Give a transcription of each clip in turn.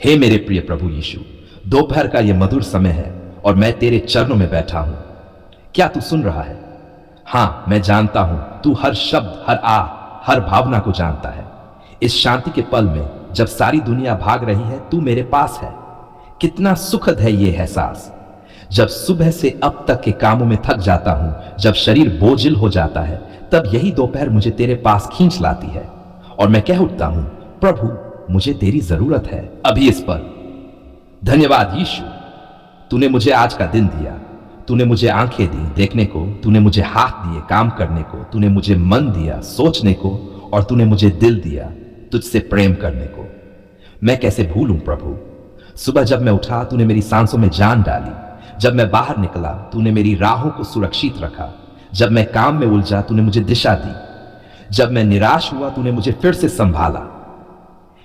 हे मेरे प्रिय प्रभु यीशु, दोपहर का यह मधुर समय है और मैं तेरे चरणों में बैठा हूं। क्या तू सुन रहा है? हां, मैं जानता हूं तू हर शब्द, हर हर भावना को जानता है। इस शांति के पल में जब सारी दुनिया भाग रही है, तू मेरे पास है। कितना सुखद है ये एहसास। जब सुबह से अब तक के कामों में थक जाता हूं, जब शरीर बोझिल हो जाता है, तब यही दोपहर मुझे तेरे पास खींच लाती है और मैं कह उठता हूं, प्रभु मुझे तेरी जरूरत है अभी इस पर। धन्यवाद यीशु, तूने मुझे आज का दिन दिया। तूने मुझे आंखें दी देखने को, तूने मुझे हाथ दिए काम करने को, तूने मुझे मन दिया सोचने को, और तूने मुझे दिल दिया तुझसे प्रेम करने को। मैं कैसे भूलूं प्रभु। सुबह जब मैं उठा, तूने मेरी सांसों में जान डाली। जब मैं बाहर निकला, तूने मेरी राहों को सुरक्षित रखा। जब मैं काम में उलझा, तूने मुझे दिशा दी। जब मैं निराश हुआ, तूने मुझे फिर से संभाला।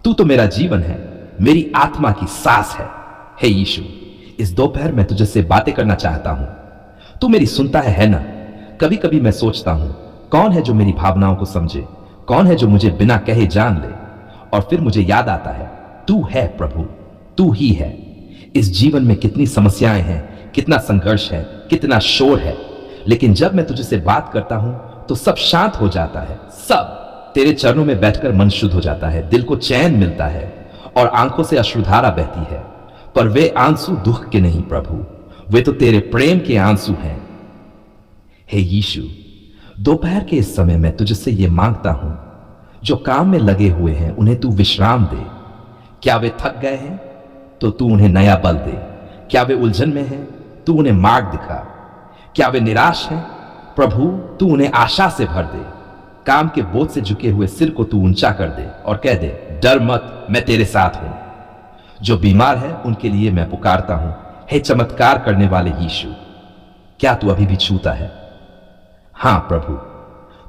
तू तो मेरा जीवन है, मेरी आत्मा की सांस है। हे यीशु, इस दोपहर मैं तुझसे बातें करना चाहता हूं। तू मेरी सुनता है ना? कभी कभी मैं सोचता हूं, कौन है जो मेरी भावनाओं को समझे? कौन है जो मुझे बिना कहे जान ले? और फिर मुझे याद आता है, तू है प्रभु, तू ही है। इस जीवन में कितनी समस्याएं हैं, कितना संघर्ष है, कितना शोर है, लेकिन जब मैं तुझसे बात करता हूं तो सब शांत हो जाता है। सब तेरे चरणों में बैठकर मन शुद्ध हो जाता है, दिल को चैन मिलता है और आंखों से अश्रुधारा बहती है। पर वे आंसू दुख के नहीं प्रभु, वे तो तेरे प्रेम के आंसू हैं। हे यीशु, दोपहर के इस समय मैं तुझसे ये मांगता हूं, जो काम में लगे हुए हैं उन्हें तू विश्राम दे। क्या वे थक गए हैं तो तू उन्हें नया बल दे। क्या वे उलझन में हैं तू उन्हें मार्ग दिखा। क्या वे निराश हैं प्रभु, तू उन्हें आशा से भर दे। काम के बोझ से झुके हुए सिर को तू ऊंचा कर दे और कह दे, डर मत, मैं तेरे साथ हूं। जो बीमार है उनके लिए मैं पुकारता हूं, हे चमत्कार करने वाले यीशु, क्या तू अभी भी छूता है? हां प्रभु,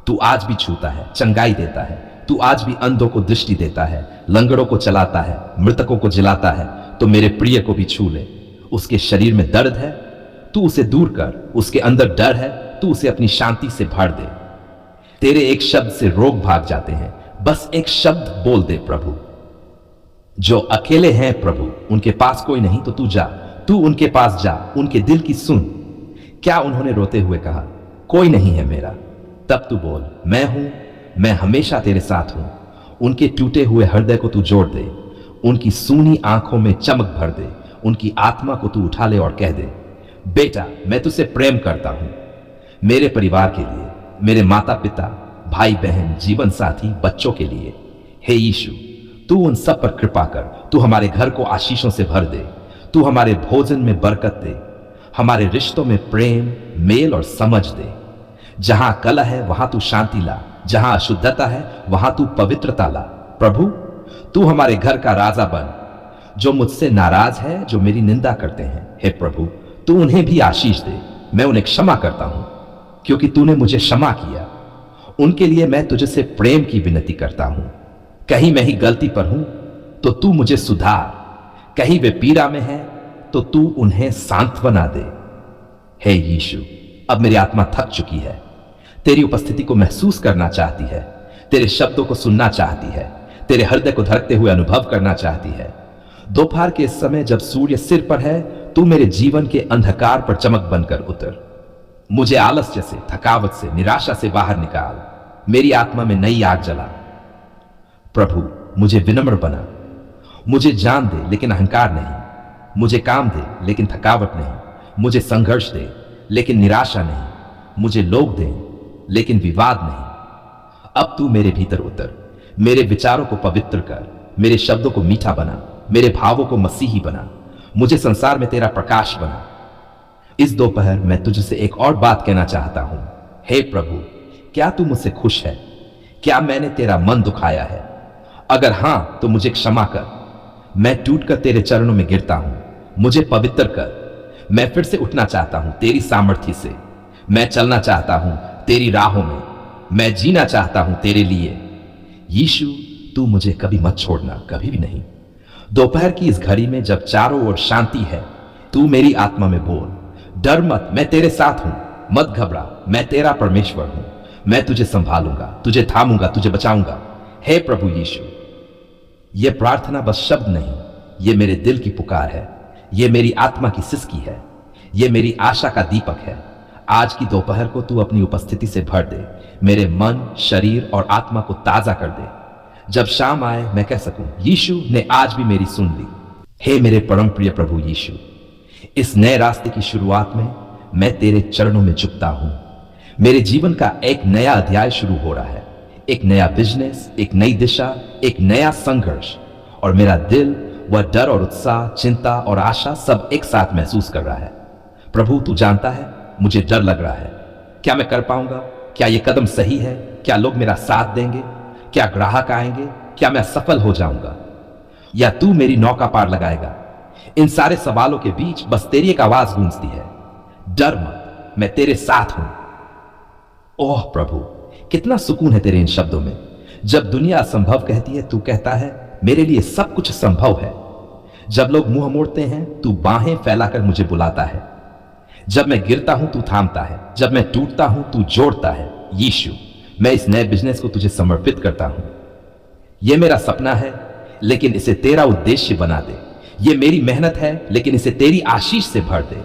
तू आज भी छूता है, चंगाई देता है। तू आज भी अंधों को दृष्टि देता है, लंगड़ों को चलाता है, मृतकों को जिलाता है। तो मेरे प्रिय को भी छू ले। उसके शरीर में दर्द है, तू उसे दूर कर। उसके अंदर डर है, तू उसे अपनी शांति से भर दे। तेरे एक शब्द से रोग भाग जाते हैं। बस एक शब्द बोल दे प्रभु। जो अकेले हैं प्रभु, उनके पास कोई नहीं तो तू जा, तू उनके पास जा, उनके दिल की सुन। क्या उन्होंने रोते हुए कहा, कोई नहीं है मेरा? तब तू बोल, मैं हूं, मैं हमेशा तेरे साथ हूं। उनके टूटे हुए हृदय को तू जोड़ दे, उनकी सूनी आंखों में चमक भर दे। उनकी आत्मा को तू उठा ले और कह दे, बेटा मैं तुझसे प्रेम करता हूं। मेरे परिवार के लिए, मेरे माता पिता, भाई बहन, जीवन साथी, बच्चों के लिए, हे यीशु, तू उन सब पर कृपा कर। तू हमारे घर को आशीषों से भर दे। तू हमारे भोजन में बरकत दे, हमारे रिश्तों में प्रेम, मेल और समझ दे। जहां कलह है वहां तू शांति ला, जहां अशुद्धता है वहां तू पवित्रता ला। प्रभु, तू हमारे घर का राजा बन। जो मुझसे नाराज है, जो मेरी निंदा करते हैं, हे प्रभु, तू उन्हें भी आशीष दे। मैं उन्हें क्षमा करता हूं क्योंकि तूने मुझे क्षमा किया। उनके लिए मैं तुझसे प्रेम की विनती करता हूं। कहीं मैं ही गलती पर हूं तो तू मुझे सुधार। कहीं वे पीड़ा में हैं तो तू उन्हें सांत्वना दे। हे यीशु, अब मेरी आत्मा थक चुकी है, तेरी उपस्थिति को महसूस करना चाहती है, तेरे शब्दों को सुनना चाहती है, तेरे हृदय को धड़कते हुए अनुभव करना चाहती है। दोपहर के समय जब सूर्य सिर पर है, तू मेरे जीवन के अंधकार पर चमक बनकर उतर। मुझे आलस्य से, थकावट से, निराशा से बाहर निकाल। मेरी आत्मा में नई आग जला। प्रभु, मुझे विनम्र बना। मुझे जान दे लेकिन अहंकार नहीं। मुझे काम दे लेकिन थकावट नहीं। मुझे संघर्ष दे लेकिन निराशा नहीं। मुझे लोग दे लेकिन विवाद नहीं। अब तू मेरे भीतर उतर, मेरे विचारों को पवित्र कर, मेरे शब्दों को मीठा बना, मेरे भावों को मसीही बना। मुझे संसार में तेरा प्रकाश बना। इस दोपहर मैं तुझसे एक और बात कहना चाहता हूं। हे प्रभु, क्या तू मुझसे खुश है? क्या मैंने तेरा मन दुखाया है? अगर हां तो मुझे क्षमा कर। मैं टूटकर तेरे चरणों में गिरता हूं, मुझे पवित्र कर। मैं फिर से उठना चाहता हूं तेरी सामर्थ्य से। मैं चलना चाहता हूं तेरी राहों में। मैं जीना चाहता हूं तेरे लिए। यीशु, तू मुझे कभी मत छोड़ना, कभी भी नहीं। दोपहर की इस घड़ी में जब चारों ओर शांति है, तू मेरी आत्मा में बोल, डर मत, मैं तेरे साथ हूं। मत घबरा, मैं तेरा परमेश्वर हूं। मैं तुझे संभालूंगा, तुझे थामूंगा, तुझे बचाऊंगा। हे प्रभु यीशु, यह प्रार्थना बस शब्द नहीं, ये मेरे दिल की पुकार है, ये मेरी आत्मा की सिसकी है, ये मेरी आशा का दीपक है। आज की दोपहर को तू अपनी उपस्थिति से भर दे, मेरे मन, शरीर और आत्मा को ताजा कर दे। जब शाम आए मैं कह सकूं, यीशु ने आज भी मेरी सुन ली। हे मेरे परम प्रिय प्रभु यीशु, इस नए रास्ते की शुरुआत में मैं तेरे चरणों में झुकता हूं। मेरे जीवन का एक नया अध्याय शुरू हो रहा है, एक नया बिजनेस, एक नई दिशा, एक नया संघर्ष, और मेरा दिल वह डर और उत्साह, चिंता और आशा सब एक साथ महसूस कर रहा है। प्रभु तू जानता है, मुझे डर लग रहा है। क्या मैं कर पाऊंगा? क्या यह कदम सही है? क्या लोग मेरा साथ देंगे? क्या ग्राहक आएंगे? क्या मैं सफल हो जाऊंगा? या तू मेरी नौका पार लगाएगा? इन सारे सवालों के बीच बस तेरी एक आवाज गूंजती है, डर मत, मैं तेरे साथ हूं। ओह प्रभु, कितना सुकून है तेरे इन शब्दों में। जब दुनिया असंभव कहती है, तू कहता है मेरे लिए सब कुछ संभव है। जब लोग मुंह मोड़ते हैं, तू बाहें फैलाकर मुझे बुलाता है। जब मैं गिरता हूं, तू थामता है। जब मैं टूटता हूं, तू जोड़ता है। यीशु, मैं इस नए बिजनेस को तुझे समर्पित करता हूं। यह मेरा सपना है, लेकिन इसे तेरा उद्देश्य बना दे। यह मेरी मेहनत है, लेकिन इसे तेरी आशीष से भर दे।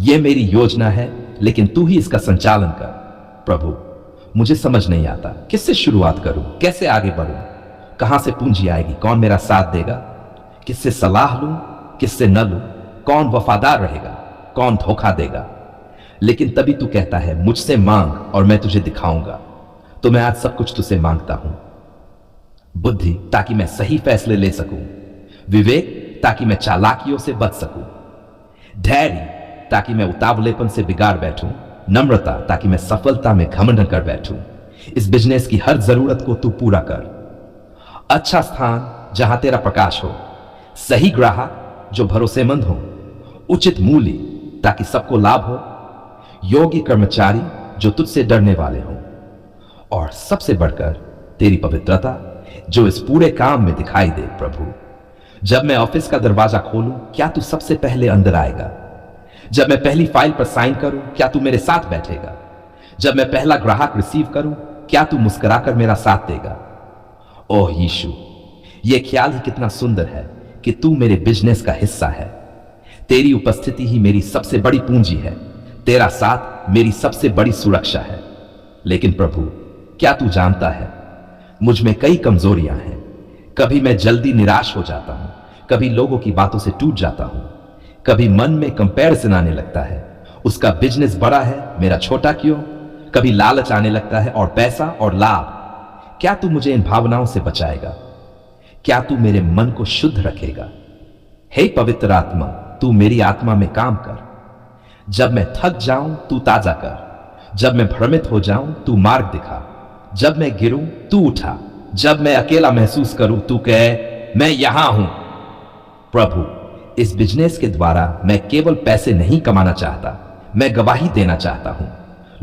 यह मेरी योजना है, लेकिन तू ही इसका संचालन कर। प्रभु, मुझे समझ नहीं आता किससे शुरुआत करूं, कैसे आगे बढ़ूं, कहां से पूंजी आएगी, कौन मेरा साथ देगा, किससे सलाह लूं, किससे न लूं, कौन वफादार रहेगा, कौन धोखा देगा। लेकिन तभी तू कहता है मुझसे मांग और मैं तुझे दिखाऊंगा। तो मैं आज सब कुछ तुझसे मांगता हूं। बुद्धि ताकि मैं सही फैसले ले सकूं, विवेक ताकि मैं चालाकियों से बच सकूं, धैर्य ताकि मैं उतावलेपन से बिगाड़ बैठूं, नम्रता ताकि मैं सफलता में घमंड न कर बैठूं। इस बिजनेस की हर जरूरत को तू पूरा कर। अच्छा स्थान जहां तेरा प्रकाश हो, सही ग्राहक जो भरोसेमंद हो, उचित मूल्य ताकि सबको लाभ हो, योग्य कर्मचारी जो तुझसे डरने वाले हो, और सबसे बढ़कर तेरी पवित्रता जो इस पूरे काम में दिखाई दे। प्रभु, जब मैं ऑफिस का दरवाजा खोलूं, क्या तू सबसे पहले अंदर आएगा? जब मैं पहली फाइल पर साइन करूं, क्या तू मेरे साथ बैठेगा? जब मैं पहला ग्राहक रिसीव करूं, क्या तू मुस्कुराकर मेरा साथ देगा? ओह यीशु, यह ख्याल ही कितना सुंदर है कि तू मेरे बिजनेस का हिस्सा है। तेरी उपस्थिति ही मेरी सबसे बड़ी पूंजी है। तेरा साथ मेरी सबसे बड़ी सुरक्षा है। लेकिन प्रभु, क्या तू जानता है, मुझ में कई कमजोरियां हैं। कभी मैं जल्दी निराश हो जाता हूं, कभी लोगों की बातों से टूट जाता हूं, कभी मन में कंपैरिजन आने लगता है, उसका बिजनेस बड़ा है, मेरा छोटा क्यों? कभी लालच आने लगता है, और पैसा और लाभ। क्या तू मुझे इन भावनाओं से बचाएगा? क्या तू मेरे मन को शुद्ध रखेगा? हे पवित्र आत्मा, तू मेरी आत्मा में काम कर। जब मैं थक जाऊं, तू ताजा कर। जब मैं भ्रमित हो जाऊं, तू मार्ग दिखा। जब मैं गिरूं, तू उठा। जब मैं अकेला महसूस करूं, तू कहे मैं यहां हूं। प्रभु, इस बिजनेस के द्वारा मैं केवल पैसे नहीं कमाना चाहता, मैं गवाही देना चाहता हूं।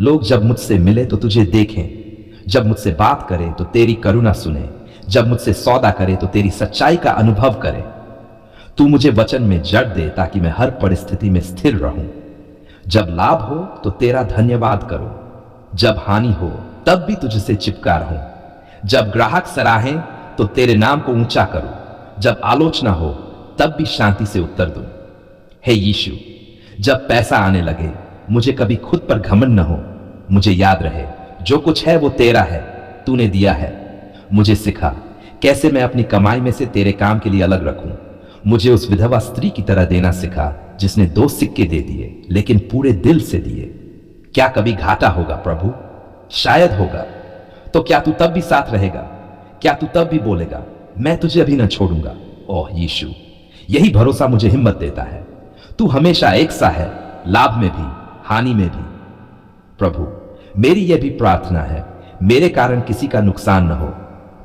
लोग जब मुझसे मिले तो तुझे देखें, जब मुझसे बात करें तो तेरी करुणा सुने, जब मुझसे सौदा करे तो तेरी सच्चाई का अनुभव करे। तू मुझे वचन में जड़ दे ताकि मैं हर परिस्थिति में स्थिर रहूं। जब लाभ हो तो तेरा धन्यवाद करो, जब हानि हो तब भी तुझसे चिपका रहूं। जब ग्राहक सराहें तो तेरे नाम को ऊंचा करूं, जब आलोचना हो तब भी शांति से उत्तर दूं। हे यीशु, जब पैसा आने लगे, मुझे कभी खुद पर घमंड न हो। मुझे याद रहे जो कुछ है वो तेरा है, तूने दिया है। मुझे सिखा कैसे मैं अपनी कमाई में से तेरे काम के लिए अलग रखूं। मुझे उस विधवा स्त्री की तरह देना सिखा जिसने 2 सिक्के दे दिए, लेकिन पूरे दिल से दिए। क्या कभी घाटा होगा प्रभु? शायद होगा। तो क्या तू तब भी साथ रहेगा? क्या तू तब भी बोलेगा मैं तुझे अभी न छोड़ूंगा? ओह यीशु, यही भरोसा मुझे हिम्मत देता है। तू हमेशा एक सा है, लाभ में भी, हानि में भी। प्रभु, मेरी यह भी प्रार्थना है, मेरे कारण किसी का नुकसान न हो।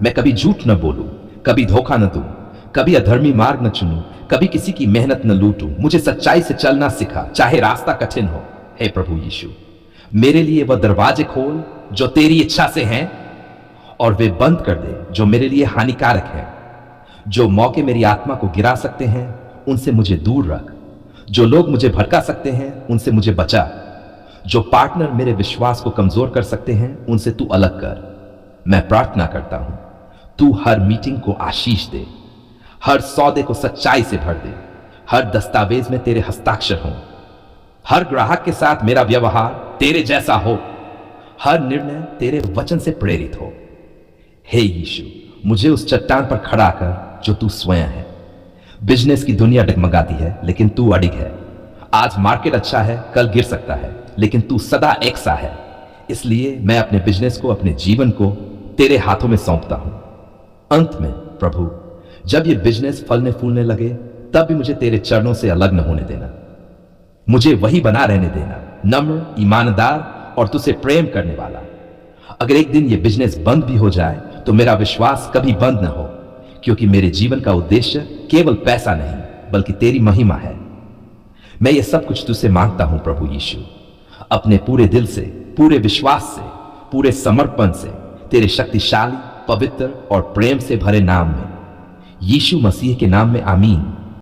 मैं कभी झूठ न बोलूं, कभी धोखा न दूं, कभी अधर्मी मार्ग न चुनूं, कभी किसी की मेहनत न लूटूं। मुझे सच्चाई से चलना सिखा, चाहे रास्ता कठिन हो। हे प्रभु यीशु, मेरे लिए वह दरवाजे खोल जो तेरी इच्छा से हैं, और वे बंद कर दे जो मेरे लिए हानिकारक हैं। जो मौके मेरी आत्मा को गिरा सकते हैं, उनसे मुझे दूर रख। जो लोग मुझे भटका सकते हैं, उनसे मुझे बचा। जो पार्टनर मेरे विश्वास को कमजोर कर सकते हैं, उनसे तू अलग कर। मैं प्रार्थना करता हूं, तू हर मीटिंग को आशीष दे, हर सौदे को सच्चाई से भर दे, हर दस्तावेज में तेरे हस्ताक्षर हों, हर ग्राहक के साथ मेरा व्यवहार तेरे जैसा हो, हर निर्णय तेरे वचन से प्रेरित हो। हे यीशु, मुझे उस चट्टान पर खड़ा कर जो तू स्वयं है। बिजनेस की दुनिया डगमगाती है लेकिन तू अडिग है। आज मार्केट अच्छा है, कल गिर सकता है, लेकिन तू सदा एक सा है। इसलिए मैं अपने बिजनेस को, अपने जीवन को तेरे हाथों में सौंपता हूं। अंत में प्रभु, जब ये बिजनेस फलने फूलने लगे तब भी मुझे तेरे चरणों से अलग न होने देना। मुझे वही बना रहने देना, नम्र, ईमानदार और तुझसे प्रेम करने वाला। अगर एक दिन ये बिजनेस बंद भी हो जाए तो मेरा विश्वास कभी बंद न हो, क्योंकि मेरे जीवन का उद्देश्य केवल पैसा नहीं बल्कि तेरी महिमा है। मैं ये सब कुछ तुझसे मांगता हूं प्रभु यीशु, अपने पूरे दिल से, पूरे विश्वास से, पूरे समर्पण से, तेरे शक्तिशाली, पवित्र और प्रेम से भरे नाम में, यीशु मसीह के नाम में, आमीन।